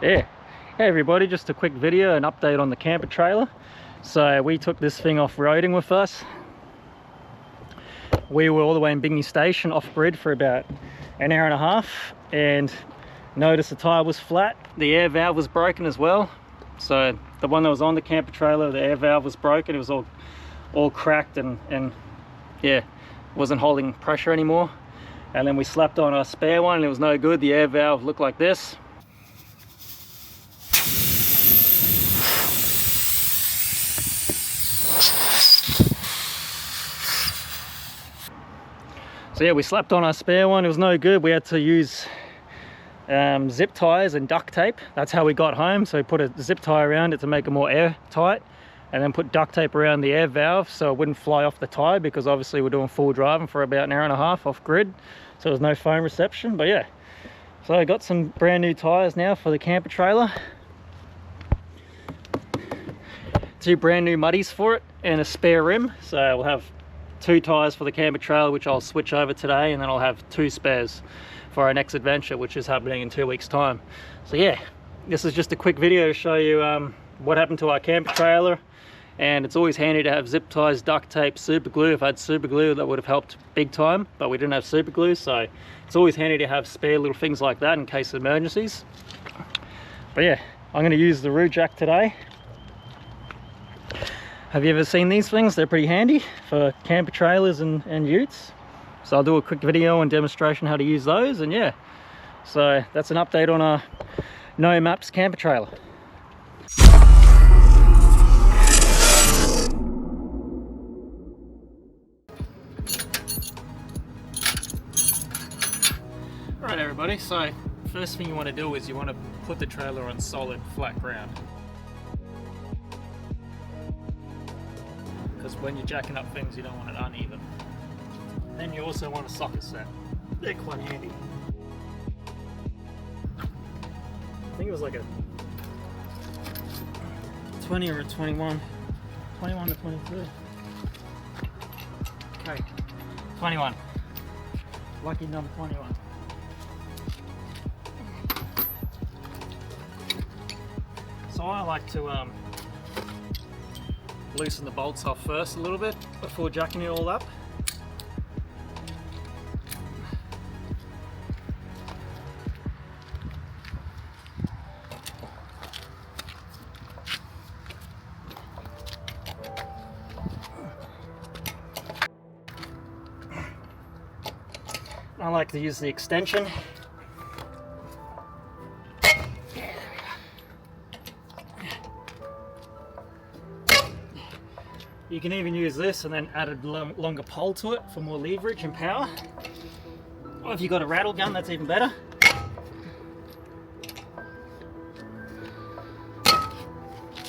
Yeah. Hey everybody, just a quick video, an update on the camper trailer. So we took this thing off-roading with us. We were all the way in Binghamton Station off-grid for about an hour and a half and noticed the tyre was flat. The air valve was broken as well. So the one that was on the camper trailer, the air valve was broken. It was all cracked and yeah, wasn't holding pressure anymore. And then we slapped on a spare one and it was no good. The air valve looked like this. So yeah, we slapped on our spare one, it was no good. We had to use zip ties and duct tape. That's how we got home. So we put a zip tie around it to make it more airtight, and then put duct tape around the air valve so it wouldn't fly off the tire, because obviously we're doing full driving for about an hour and a half off grid. So there's no phone reception, but yeah. So I got some brand new tires now for the camper trailer. 2 brand new muddies for it and a spare rim. So we'll have 2 tires for the camper trailer, which I'll switch over today, and then I'll have 2 spares for our next adventure, which is happening in 2 weeks time. So yeah, this is just a quick video to show you what happened to our camper trailer. And it's always handy to have zip ties, duct tape, super glue. If I had super glue, that would have helped big time, but we didn't have super glue, so it's always handy to have spare little things like that in case of emergencies. But yeah, I'm going to use the Roo jack today. Have you ever seen these things? They're pretty handy for camper trailers and utes. So I'll do a quick video and demonstration how to use those, and yeah. So that's an update on our No Maps camper trailer. Alright everybody, so first thing you want to do is you want to put the trailer on solid flat ground. Because when you're jacking up things, you don't want it uneven. Then you also want a socket set. They're quite handy. I think it was like a 20 or a 21. 21 to 23. Okay, 21. Lucky number 21. So I like to loosen the bolts off first a little bit before jacking it all up. I like to use the extension. You can even use this and then add a longer pole to it for more leverage and power. Or if you've got a rattle gun, that's even better.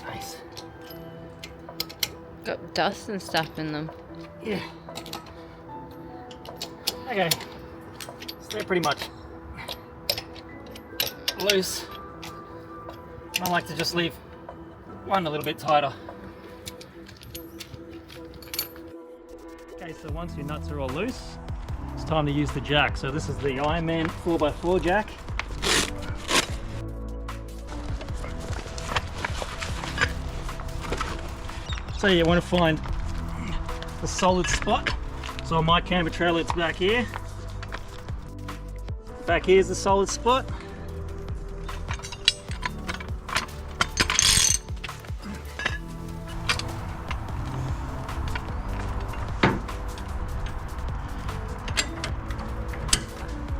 Nice. Got dust and stuff in them. Yeah. Okay. So they're pretty much loose. I like to just leave one a little bit tighter. Okay, so once your nuts are all loose, it's time to use the jack. So this is the Ironman 4x4 jack. So you want to find the solid spot. So on my camper trailer, it's back here. Back here's the solid spot.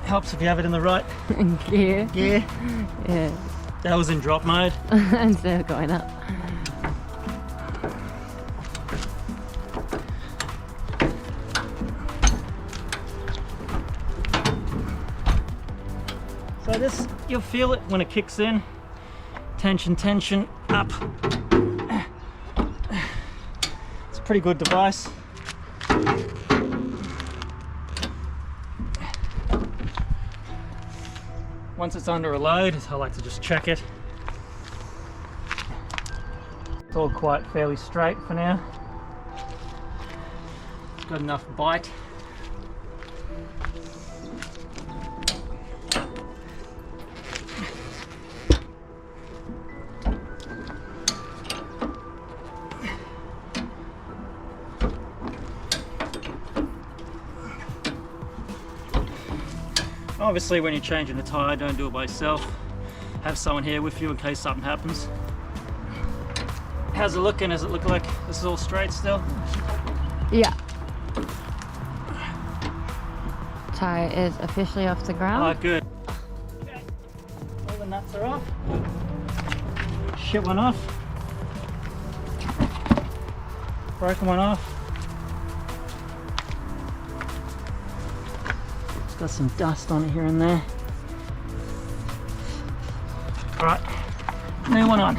Helps if you have it in the right gear. Yeah. That was in drop mode. Instead of going up. So this, you'll feel it when it kicks in. Tension, tension, up. It's a pretty good device. Once it's under a load, I like to just check it. It's all quite fairly straight for now. It's got enough bite. Obviously when you're changing the tyre, don't do it by yourself. Have someone here with you in case something happens. How's it looking? Does it look like this is all straight still? Yeah. Tyre is officially off the Oh, ground. good. Okay. All the nuts are off. Shit one off. Broken one off. It's got some dust on it here and there. Alright, new one on.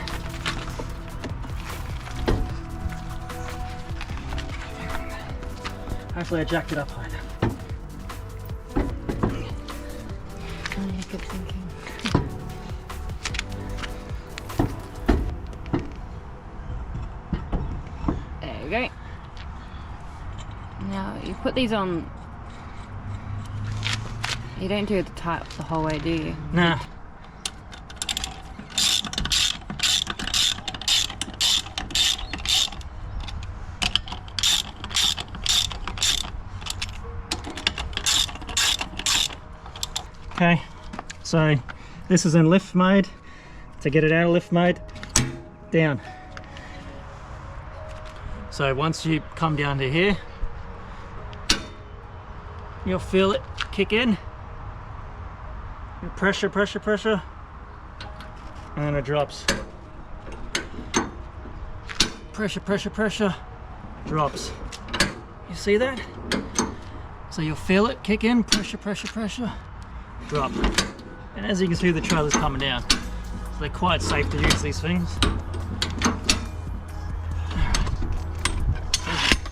Hopefully I jacked it up high enough. Oh, yeah, good thinking. There we go. Now you put these on. You don't do the type the whole way, do you? Nah. Okay, so this is in lift mode. To get it out of lift mode, down. So once you come down to here, you'll feel it kick in. Pressure, pressure, pressure, and then it drops. Pressure, pressure, pressure, drops. You see that? So you'll feel it kick in, pressure, pressure, pressure, drop. And as you can see, the trailer's coming down. So they're quite safe to use, these things.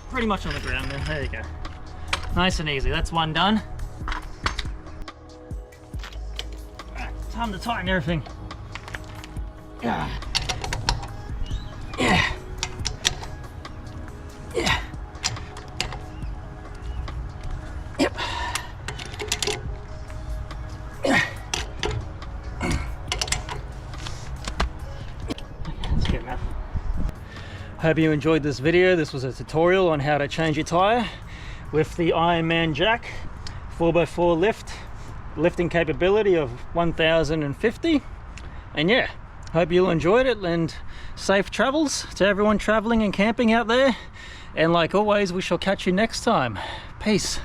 Pretty much on the ground there. There you go. Nice and easy. That's one done. Alright, time to tighten everything. Yeah. Yeah. Yeah. Yep. That's good enough. Hope you enjoyed this video. This was a tutorial on how to change your tyre with the Ironman Jack 4x4 lift, lifting capability of 1050. And yeah, hope you enjoyed it, and safe travels to everyone traveling and camping out there. And like always, we shall catch you next time. Peace.